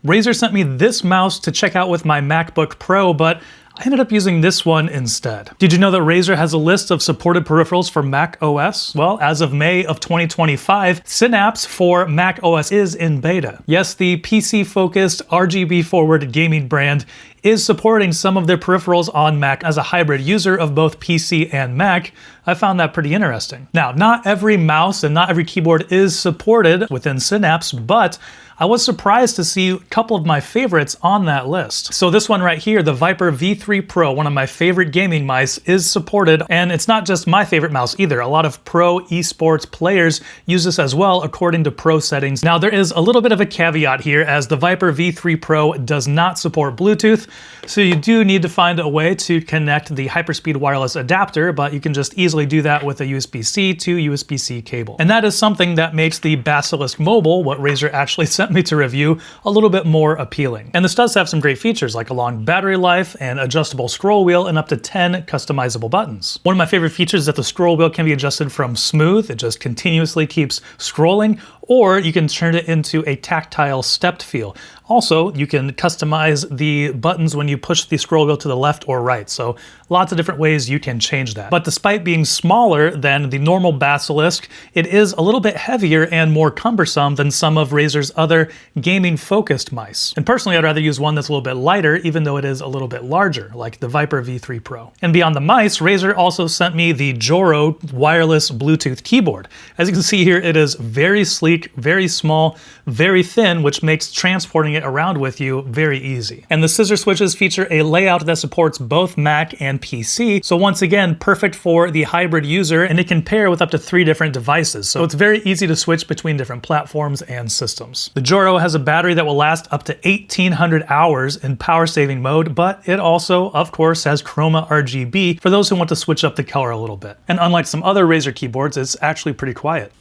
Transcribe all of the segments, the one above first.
Razer sent me this mouse to check out with my MacBook Pro, but I ended up using this one instead. Did you know that Razer has a list of supported peripherals for Mac OS? Well, as of May of 2025, Synapse for Mac OS is in beta. Yes, the PC-focused, RGB-forward gaming brand is supporting some of their peripherals on Mac. As a hybrid user of both PC and Mac, I found that pretty interesting. Now, not every mouse and not every keyboard is supported within Synapse, but I was surprised to see a couple of my favorites on that list. So this one right here, the Viper V3 Pro, one of my favorite gaming mice, is supported, and it's not just my favorite mouse either. A lot of pro esports players use this as well according to pro settings. Now there is a little bit of a caveat here, as the Viper V3 Pro does not support Bluetooth, so you do need to find a way to connect the Hyperspeed wireless adapter, but you can just easily do that with a USB-C to USB-C cable. And that is something that makes the Basilisk Mobile, what Razer actually sent me to review, a little bit more appealing. And this does have some great features like a long battery life, and adjustable scroll wheel, and up to 10 customizable buttons. One of my favorite features is that the scroll wheel can be adjusted from smooth, it just continuously keeps scrolling, or you can turn it into a tactile stepped feel. Also, you can customize the buttons when you push the scroll wheel to the left or right, so lots of different ways you can change that. But despite being smaller than the normal Basilisk, it is a little bit heavier and more cumbersome than some of Razer's other gaming-focused mice. And personally, I'd rather use one that's a little bit lighter, even though it is a little bit larger, like the Viper V3 Pro. And beyond the mice, Razer also sent me the Joro wireless Bluetooth keyboard. As you can see here, it is very sleek, very small, very thin, which makes transporting it around with you very easy. And the scissor switches feature a layout that supports both Mac and PC, so once again, perfect for the hybrid user, and it can pair with up to 3 different devices, so it's very easy to switch between different platforms and systems. The Joro has a battery that will last up to 1800 hours in power saving mode, but it also, of course, has Chroma RGB for those who want to switch up the color a little bit. And unlike some other Razer keyboards, it's actually pretty quiet.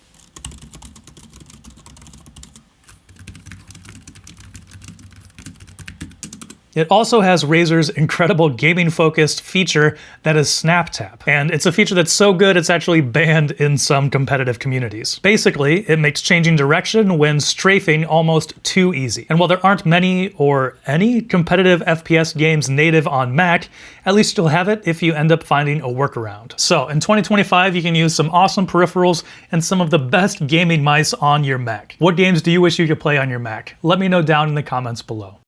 It also has Razer's incredible gaming-focused feature that is Snap Tap. And it's a feature that's so good it's actually banned in some competitive communities. Basically, it makes changing direction when strafing almost too easy. And while there aren't many or any competitive FPS games native on Mac, at least you'll have it if you end up finding a workaround. So in 2025, you can use some awesome peripherals and some of the best gaming mice on your Mac. What games do you wish you could play on your Mac? Let me know down in the comments below.